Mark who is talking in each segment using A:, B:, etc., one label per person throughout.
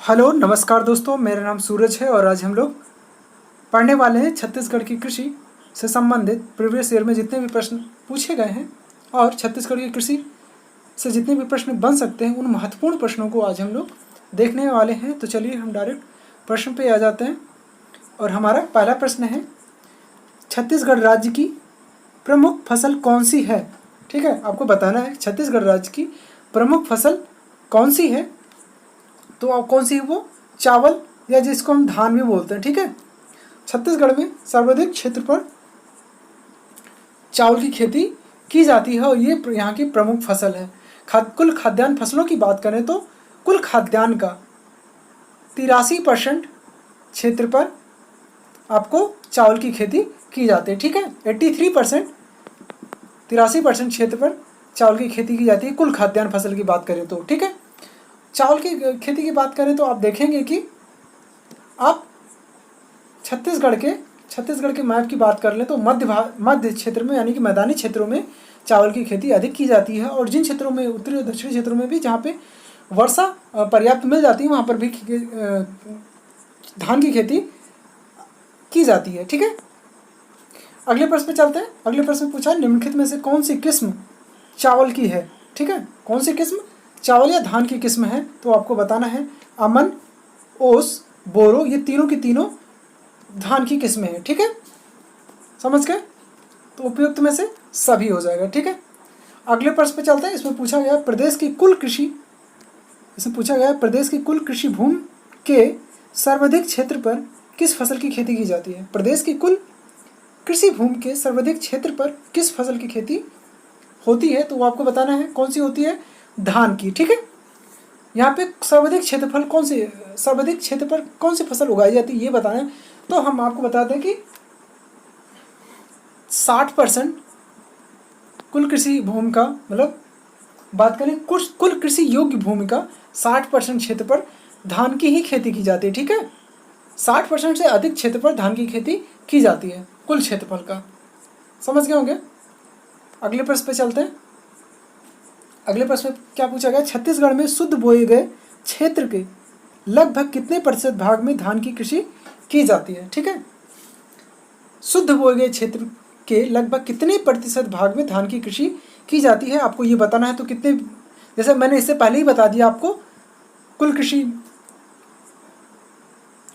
A: Hello नमस्कार दोस्तों, मेरा नाम सूरज है और आज हम लोग पढ़ने वाले हैं छत्तीसगढ़ की कृषि से संबंधित प्रीवियस ईयर में जितने भी प्रश्न पूछे गए हैं और छत्तीसगढ़ की कृषि से जितने भी प्रश्न बन सकते हैं उन महत्वपूर्ण प्रश्नों को आज हम लोग देखने वाले हैं। तो चलिए हम डायरेक्ट प्रश्न पे आ जाते हैं और हमारा पहला प्रश्न है, छत्तीसगढ़ राज्य की प्रमुख फसल कौन सी है। ठीक है, आपको बताना है छत्तीसगढ़ राज्य की प्रमुख फसल कौन सी है। तो अब कौन सी है वो, चावल या जिसको हम धान भी बोलते हैं। ठीक है, छत्तीसगढ़ में सर्वाधिक क्षेत्र पर चावल की खेती की जाती है और ये यहाँ की प्रमुख फसल है। कुल खाद्यान्न फसलों की बात करें तो कुल खाद्यान्न का 83% क्षेत्र पर आपको चावल की खेती की जाती है। ठीक है, 83% क्षेत्र पर चावल की खेती की जाती है कुल खाद्यान्न फसल की बात करें तो। ठीक है, चावल की खेती की बात करें तो आप देखेंगे कि आप छत्तीसगढ़ के मैप की बात कर लें तो मध्य क्षेत्र में यानी कि मैदानी क्षेत्रों में चावल की खेती अधिक की जाती है और जिन क्षेत्रों में उत्तरी और दक्षिणी क्षेत्रों में भी जहाँ पे वर्षा पर्याप्त मिल जाती है वहाँ पर भी धान की खेती की जाती है। ठीक है, अगले प्रश्न पे चलते हैं। अगले प्रश्न में पूछा, निम्नलिखित में से कौन सी किस्म चावल की है। ठीक है, कौन सी किस्म चावल या धान की किस्म है। तो आपको बताना है अमन, ओस, बोरो, ये तीनों की तीनों धान की किस्में हैं। ठीक है, समझ गए, तो उपयुक्त में से सभी हो जाएगा। ठीक है, अगले प्रश्न पे चलते हैं। इसमें पूछा गया प्रदेश की कुल कृषि भूमि के सर्वाधिक क्षेत्र पर किस फसल की खेती की जाती है। प्रदेश की कुल कृषि भूमि के सर्वाधिक क्षेत्र पर किस फसल की खेती होती है। तो वो आपको बताना है कौन सी होती है, धान की। ठीक है, यहाँ पे सर्वाधिक क्षेत्र पर कौन सी फसल उगाई जाती है ये बताना है। तो हम आपको बताते हैं कि 60% कुल कृषि भूमि का, मतलब बात करें कुल कृषि योग्य भूमि का 60% क्षेत्र पर धान की ही खेती की जाती है। ठीक है, 60% से अधिक क्षेत्र पर धान की खेती की जाती है कुल क्षेत्रफल का। समझ गए होंगे। अगले प्रश्न पे चलते हैं। अगले प्रश्न में क्या पूछा गया, छत्तीसगढ़ में शुद्ध बोए गए क्षेत्र के लगभग कितने प्रतिशत भाग में धान की कृषि की जाती है। ठीक है, शुद्ध बोए गए क्षेत्र के लगभग कितने प्रतिशत भाग में धान की कृषि की जाती है, आपको ये बताना है। तो कितने, जैसे मैंने इससे पहले ही बता दिया आपको कुल कृषि।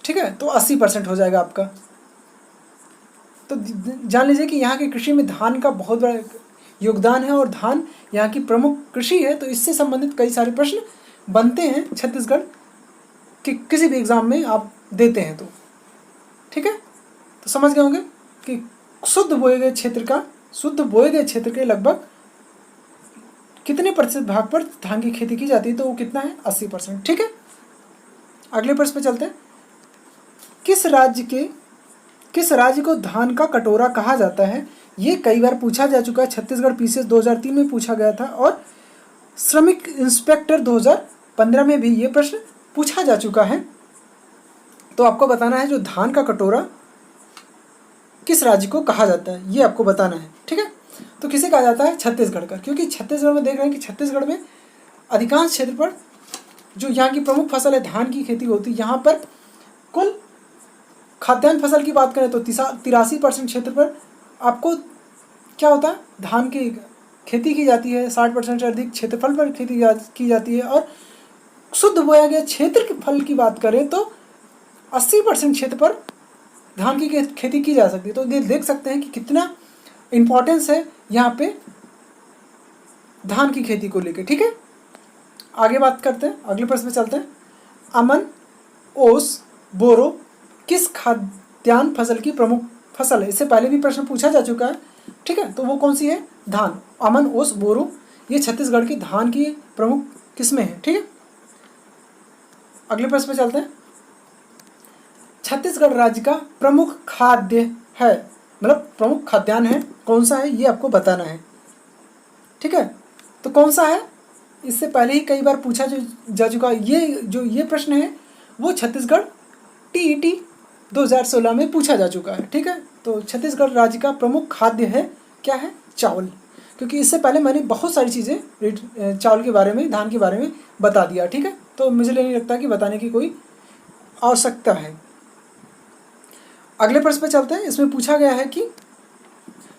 A: ठीक है, तो 80% हो जाएगा आपका। तो जान लीजिए कि यहाँ की कृषि में धान का बहुत बड़ा योगदान है और धान यहाँ की प्रमुख कृषि है। तो इससे संबंधित कई सारे प्रश्न बनते हैं छत्तीसगढ़ कि किसी भी एग्जाम में आप देते हैं तो। ठीक है, तो समझ गए होंगे कि शुद्ध बोए गए क्षेत्र के लगभग कितने प्रतिशत भाग पर धान की खेती की जाती है। तो वो कितना है, 80%। ठीक है, अगले प्रश्न पे चलते हैं। किस राज्य को धान का कटोरा कहा जाता है। ये कई बार पूछा जा चुका है। छत्तीसगढ़ पीसीएस 2003 में पूछा गया था और श्रमिक इंस्पेक्टर 2015 में भी ये प्रश्न पूछा जा चुका है। तो आपको बताना है जो धान का कटोरा किस राज्य को कहा जाता है ये आपको बताना है। ठीक है, तो किसे कहा जाता है, छत्तीसगढ़ का, क्योंकि छत्तीसगढ़ में देख रहे हैं कि छत्तीसगढ़ में अधिकांश क्षेत्र पर जो यहाँ की प्रमुख फसल है धान की खेती होती है। यहाँ पर कुल खाद्यान्न फसल की बात करें तो 83% क्षेत्र पर आपको क्या होता है, धान की खेती की जाती है। 60% से अधिक क्षेत्रफल पर खेती की जाती है और शुद्ध बोया गया क्षेत्रफल की बात करें तो 80% क्षेत्र पर धान की खेती की जा सकती है। तो ये देख सकते हैं कि कितना इम्पोर्टेंस है यहाँ पे धान की खेती को लेकर। ठीक है, आगे बात करते हैं, अगले प्रश्न में चलते हैं। अमन, ओस, बोरो किस खाद्यान्न फसल की प्रमुख फसल है। इससे पहले भी प्रश्न पूछा जा चुका है। ठीक है, तो वो कौन सी है, धान। अमन, ओस, बोरो ये छत्तीसगढ़ की धान की प्रमुख किस्में हैं। ठीक है, अगले प्रश्न पे चलते हैं। छत्तीसगढ़ राज्य का प्रमुख खाद्य है, मतलब प्रमुख खाद्यान्न है कौन सा है ये आपको बताना है। ठीक है, तो कौन सा है, इससे पहले ही कई बार पूछा जा चुका है। ये प्रश्न है वो छत्तीसगढ़ TET 2016 में पूछा जा चुका है। ठीक है, तो छत्तीसगढ़ राज्य का प्रमुख खाद्य है क्या है, चावल। क्योंकि इससे पहले मैंने बहुत सारी चीज़ें चावल के बारे में, धान के बारे में बता दिया। ठीक है, तो मुझे नहीं लगता कि बताने की कोई आवश्यकता है। अगले प्रश्न पे चलते हैं। इसमें पूछा गया है कि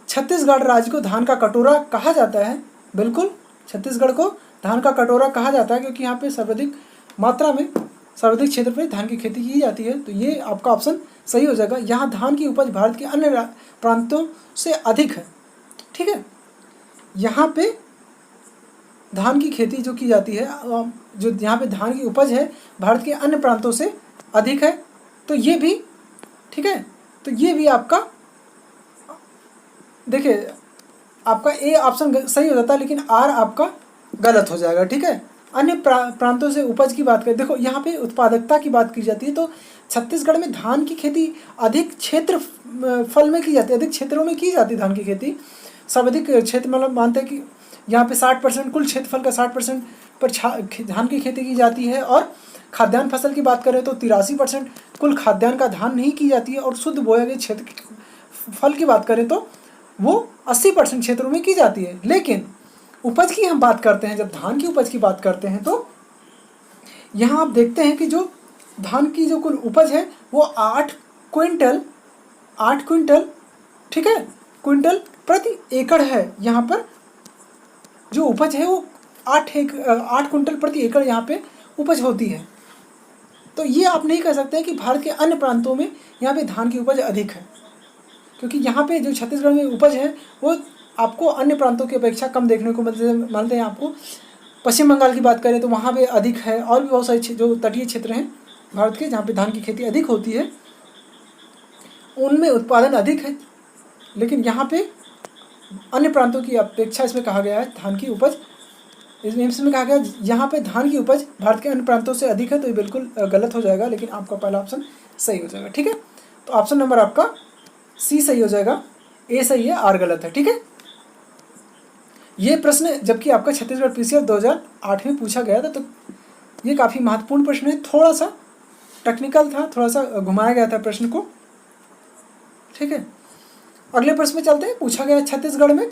A: छत्तीसगढ़ राज्य को धान का कटोरा कहा जाता है। बिल्कुल, छत्तीसगढ़ को धान का कटोरा कहा जाता है क्योंकि यहाँ पे सर्वाधिक मात्रा में, सर्वाधिक क्षेत्र पर धान की खेती की जाती है। तो ये आपका ऑप्शन सही हो जाएगा। यहाँ धान की उपज भारत के अन्य प्रांतों से अधिक है। ठीक है, यहाँ पे धान की खेती जो की जाती है, जो यहाँ पे धान की उपज है भारत के अन्य प्रांतों से अधिक है। तो ये भी ठीक है, तो ये भी आपका देखिए, आपका ए ऑप्शन सही हो जाता है, लेकिन आर आपका गलत हो जाएगा। ठीक है, अन्य प्रांतों से उपज की बात करें, देखो यहाँ पे उत्पादकता की बात की जाती है, तो छत्तीसगढ़ में धान की खेती अधिक क्षेत्र फल में की जाती है, अधिक क्षेत्रों में की जाती है धान की खेती। सर्वाधिक क्षेत्र मतलब मानते हैं कि यहाँ पे 60% कुल क्षेत्रफल का 60% पर धान की खेती की जाती है। और खाद्यान्न फसल की बात करें तो 83% कुल खाद्यान्न का धान नहीं की जाती है। और शुद्ध बोया गया क्षेत्र फल की बात करें तो वो 80% क्षेत्रों में की जाती है। लेकिन उपज की हम बात करते हैं, जब धान की उपज की बात करते हैं तो यहाँ आप देखते हैं कि जो धान की जो कुल उपज है वो 8 क्विंटल ठीक है, क्विंटल प्रति एकड़ है। यहाँ पर जो उपज है वो 8 क्विंटल प्रति एकड़ यहाँ पे उपज होती है। तो ये आप नहीं कह सकते कि भारत के अन्य प्रांतों में यहाँ पे धान की उपज अधिक है, क्योंकि यहाँ पे जो छत्तीसगढ़ में उपज है वो आपको अन्य प्रांतों की अपेक्षा कम देखने को मिलते हैं। आपको पश्चिम बंगाल की बात करें तो वहाँ पे अधिक है, और भी बहुत सारे जो तटीय क्षेत्र हैं भारत के जहाँ पे धान की खेती अधिक होती है उनमें उत्पादन अधिक है। लेकिन यहाँ पे अन्य प्रांतों की अपेक्षा इसमें कहा गया है धान की उपज, इसमें कहा गया यहाँ पे धान की उपज भारत के अन्य प्रांतों से अधिक है। तो ये बिल्कुल गलत हो जाएगा, लेकिन आपका पहला ऑप्शन सही हो जाएगा। ठीक है, तो ऑप्शन नंबर आपका सी सही हो जाएगा, ए सही है, आर गलत है। ठीक है, ये प्रश्न जबकि आपका छत्तीसगढ़ पीसीआर 2008 में पूछा गया था, तो ये काफ़ी महत्वपूर्ण प्रश्न है। थोड़ा सा टेक्निकल था, थोड़ा सा घुमाया गया था प्रश्न को। ठीक है, अगले प्रश्न में चलते हैं। पूछा गया छत्तीसगढ़ में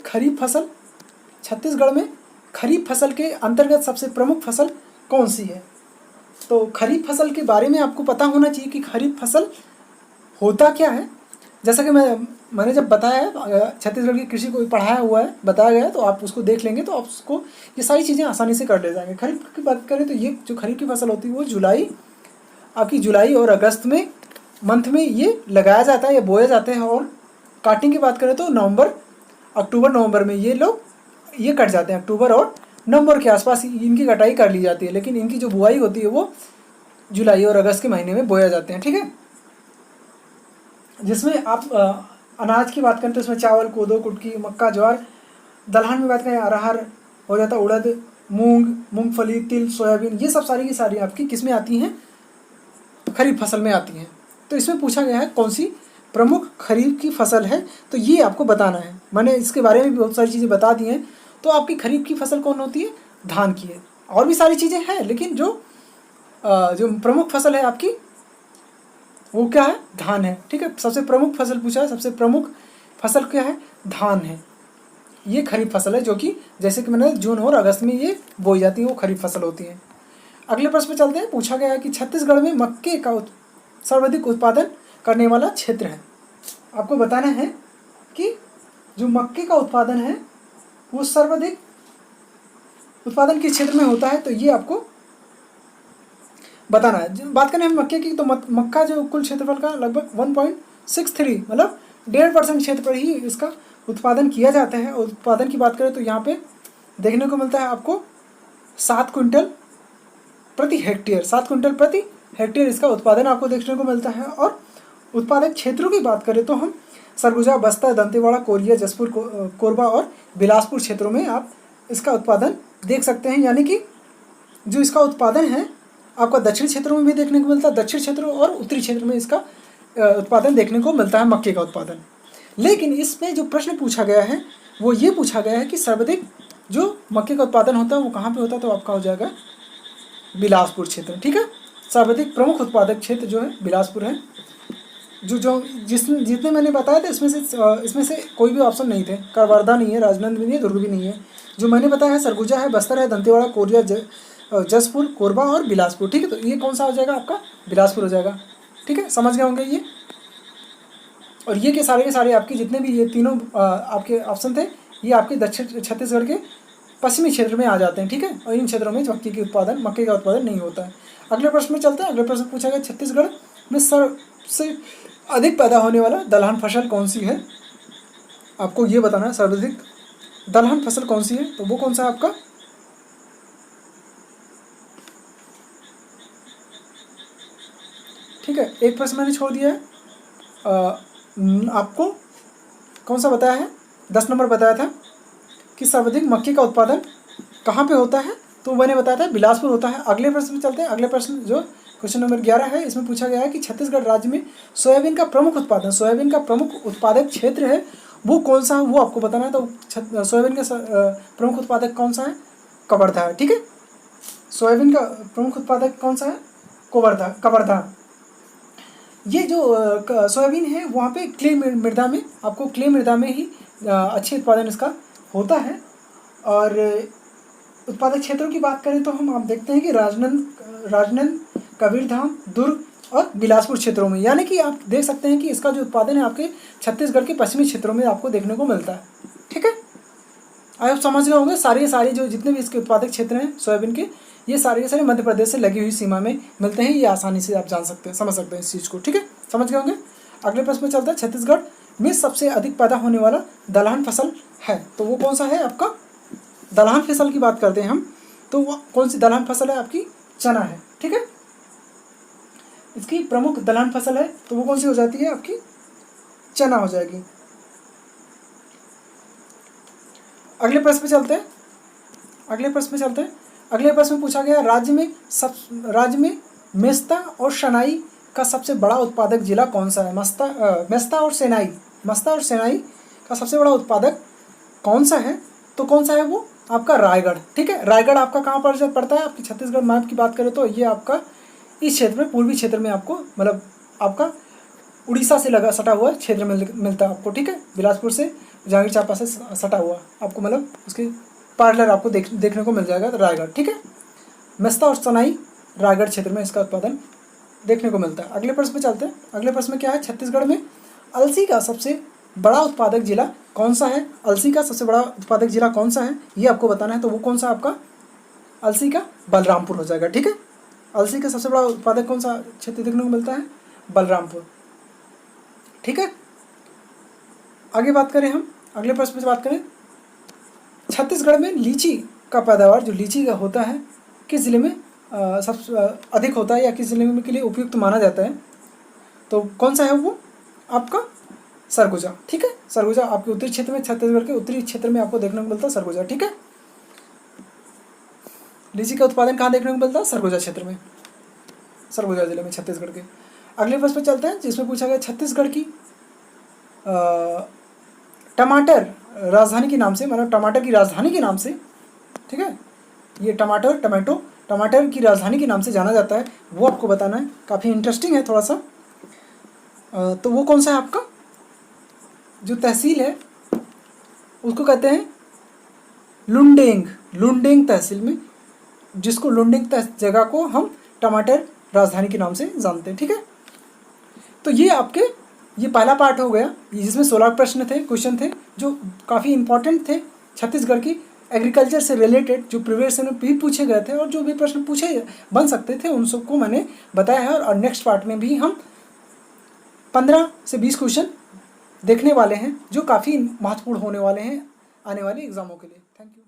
A: खरीफ फसल के अंतर्गत सबसे प्रमुख फसल कौन सी है। तो खरीफ फसल के बारे में आपको पता होना चाहिए कि खरीफ फसल होता क्या है। जैसा कि मैंने जब बताया है, छत्तीसगढ़ की कृषि को पढ़ाया हुआ है, बताया गया है, तो आप उसको देख लेंगे तो आप उसको ये सारी चीज़ें आसानी से कर ले जाएंगे। खरीफ की बात करें तो ये जो खरीफ की फसल होती है वो जुलाई और अगस्त में मंथ में ये लगाया जाता है या बोया जाते हैं। और काटने की बात करें तो अक्टूबर नवंबर में ये कट जाते हैं। अक्टूबर और नवंबर के आसपास इनकी कटाई कर ली जाती है, लेकिन इनकी जो बुआई होती है वो जुलाई और अगस्त के महीने में बोया जाते हैं। ठीक है, जिसमें आप अनाज की बात करें तो इसमें चावल, कोदो, कुटकी, मक्का, ज्वार। दलहन में बात करें अरहर हो जाता, उड़द, मूंगफली, तिल, सोयाबीन, ये सब सारी की सारी आपकी किस में आती हैं, खरीफ फसल में आती हैं। तो इसमें पूछा गया है कौन सी प्रमुख खरीफ की फसल है, तो ये आपको बताना है। मैंने इसके बारे में भी बहुत सारी चीज़ें बता दी हैं। तो आपकी खरीफ की फसल कौन होती है, धान की है। और भी सारी चीज़ें हैं, लेकिन जो प्रमुख फसल है आपकी वो क्या है, धान है। ठीक है, सबसे प्रमुख फसल पूछा है, सबसे प्रमुख फसल क्या है, धान है। ये खरीफ फसल है जो कि जैसे कि मैंने जून और अगस्त में ये बोई जाती है, वो खरीफ फसल होती है। अगले प्रश्न पे चलते हैं। पूछा गया है कि छत्तीसगढ़ में मक्के का सर्वाधिक उत्पादन करने वाला क्षेत्र है। आपको बताना है कि जो मक्के का उत्पादन है वो सर्वाधिक उत्पादन किस क्षेत्र में होता है, तो ये आपको बताना है। बात करें हम मक्के की, तो मक्का जो कुल क्षेत्रफल का लगभग 1.63 मतलब 1.5% क्षेत्र पर ही इसका उत्पादन किया जाता है। और उत्पादन की बात करें तो यहाँ पे देखने को मिलता है आपको 7 क्विंटल प्रति हेक्टेयर इसका उत्पादन आपको देखने को मिलता है। और उत्पादक क्षेत्रों की बात करें तो हम सरगुजा, बस्तर, दंतेवाड़ा, कोरिया, जसपुर, कोरबा और बिलासपुर क्षेत्रों में आप इसका उत्पादन देख सकते हैं। यानी कि जो इसका उत्पादन है आपका दक्षिण क्षेत्रों में भी देखने को मिलता है, दक्षिण क्षेत्रों और उत्तरी क्षेत्र में इसका उत्पादन देखने को मिलता है, मक्के का उत्पादन। लेकिन इसमें जो प्रश्न पूछा गया है वो ये पूछा गया है कि सर्वाधिक जो मक्के का उत्पादन होता है वो कहाँ पे होता है, तो आपका हो जाएगा बिलासपुर क्षेत्र। ठीक है, सर्वाधिक प्रमुख उत्पादक क्षेत्र जो है बिलासपुर है। जितने मैंने बताया था इसमें से कोई भी ऑप्शन नहीं थे। करवर्धा नहीं है, राजनांदगांव नहीं है, दुर्ग भी नहीं है। जो मैंने बताया है सरगुजा है, बस्तर है, दंतेवाड़ा, कोरिया, जसपुर, कोरबा और बिलासपुर। ठीक है, तो ये कौन सा हो जाएगा आपका? बिलासपुर हो जाएगा। ठीक है, समझ गए होंगे ये। और ये के सारे आपके जितने भी ये तीनों आपके ऑप्शन थे, ये आपके दक्षिण छत्तीसगढ़ के पश्चिमी क्षेत्र में आ जाते हैं। ठीक है, और इन क्षेत्रों में मक्के का उत्पादन नहीं होता है। अगले प्रश्न में चलते हैं। अगले प्रश्न पूछा गया छत्तीसगढ़ में सबसे अधिक पैदा होने वाला दलहन फसल कौन सी है? आपको ये बताना है सर्वाधिक दलहन फसल कौन सी है, तो वो कौन सा है आपका? ठीक है, एक प्रश्न मैंने छोड़ दिया है। आपको कौन सा बताया है? 10 नंबर बताया था कि सर्वाधिक मक्के का उत्पादन कहाँ पे होता है, तो मैंने बताया था बिलासपुर होता है। अगले प्रश्न में चलते हैं। अगले प्रश्न जो क्वेश्चन नंबर 11 है, इसमें पूछा गया है कि छत्तीसगढ़ राज्य में सोयाबीन का प्रमुख उत्पादक क्षेत्र है, वो कौन सा है, वो आपको बताना है। तो सोयाबीन का प्रमुख उत्पादक कौन सा है? कवर्धा है। ठीक है, सोयाबीन का प्रमुख उत्पादक कौन सा है? कवर्धा। ये जो सोयाबीन है वहाँ पे क्ले मृदा में ही अच्छे उत्पादन इसका होता है। और उत्पादक क्षेत्रों की बात करें तो आप देखते हैं कि राजनांदगांव, कबीरधाम, दुर्ग और बिलासपुर क्षेत्रों में, यानी कि आप देख सकते हैं कि इसका जो उत्पादन है आपके छत्तीसगढ़ के पश्चिमी क्षेत्रों में आपको देखने को मिलता है। ठीक है, आप समझ गए होंगे। सारे जो जितने भी इसके उत्पादक क्षेत्र हैं सोयाबीन के, ये सारे मध्य प्रदेश से लगी हुई सीमा में मिलते हैं। ये आसानी से आप समझ सकते हैं इस चीज़ को। ठीक है, समझ गए होंगे। अगले प्रश्न में चलता है। छत्तीसगढ़ में सबसे अधिक पैदा होने वाला दलहन फसल है, तो वो कौन सा है आपका? दलहन फसल की बात करते हैं हम, तो वो कौन सी दलहन फसल है आपकी? चना है। ठीक है, इसकी प्रमुख दलहन फसल है, तो वो कौन सी हो जाती है आपकी? चना हो जाएगी। अगले प्रश्न में चलते हैं। अगले प्रश्न में पूछा गया राज्य में मेस्ता और शनाई का सबसे बड़ा उत्पादक जिला कौन सा है? मेस्ता और सेनाई का सबसे बड़ा उत्पादक कौन सा है, तो कौन सा है वो? आपका रायगढ़। ठीक है, रायगढ़ आपका कहाँ पर पड़ता है? आपकी छत्तीसगढ़ मैप की बात करें तो ये आपका इस क्षेत्र में, पूर्वी क्षेत्र में आपको, मतलब आपका उड़ीसा से सटा हुआ क्षेत्र में मिलता है आपको। ठीक है, बिलासपुर से, जांजगीर चांपा से सटा हुआ आपको, मतलब उसके पार्लर आपको देखने को मिल जाएगा रायगढ़। ठीक है, मेस्ता और सनाई रायगढ़ क्षेत्र में इसका उत्पादन देखने को मिलता है। अगले प्रश्न पे चलते हैं। अगले प्रश्न में क्या है? छत्तीसगढ़ में अलसी का सबसे बड़ा उत्पादक जिला कौन सा है? अलसी का सबसे बड़ा उत्पादक जिला कौन सा है, ये आपको बताना है। तो वो कौन सा आपका? अलसी का बलरामपुर हो जाएगा। ठीक है, अलसी का सबसे बड़ा उत्पादक कौन सा क्षेत्र देखने को मिलता है? बलरामपुर। ठीक है, आगे बात करें हम। अगले प्रश्न में बात करें, छत्तीसगढ़ में लीची का पैदावार जो लीची का होता है किस जिले में सबसे अधिक होता है, या किस जिले में के लिए उपयुक्त माना जाता है, तो कौन सा है वो? आपका सरगुजा। ठीक है, सरगुजा आपके उत्तरी क्षेत्र में, छत्तीसगढ़ के उत्तरी क्षेत्र में आपको देखने को मिलता है सरगुजा। ठीक है, लीची का उत्पादन कहाँ देखने को मिलता है? सरगुजा क्षेत्र में, सरगुजा जिले में, छत्तीसगढ़ के। अगले प्रश्न पे चलते हैं, जिसमें पूछा गया छत्तीसगढ़ की टमाटर राजधानी के नाम से, मतलब टमाटर की राजधानी के नाम से, ठीक है, ये टमाटर की राजधानी के नाम से जाना जाता है, वो आपको बताना है। काफ़ी इंटरेस्टिंग है थोड़ा सा। तो वो कौन सा है आपका? जो तहसील है उसको कहते हैं लुंडेंग तहसील में, जिसको लुंडेंग जगह को हम टमाटर राजधानी के नाम से जानते हैं। ठीक है, तो ये पहला पार्ट हो गया, जिसमें 16 क्वेश्चन थे जो काफ़ी इंपॉर्टेंट थे छत्तीसगढ़ की एग्रीकल्चर से रिलेटेड, जो प्रीवियस में भी पूछे गए थे और जो भी प्रश्न पूछे बन सकते थे उन सबको मैंने बताया है। और नेक्स्ट पार्ट में भी हम 15 से 20 क्वेश्चन देखने वाले हैं जो काफ़ी महत्वपूर्ण होने वाले हैं आने वाले एग्जामों के लिए। Thank you.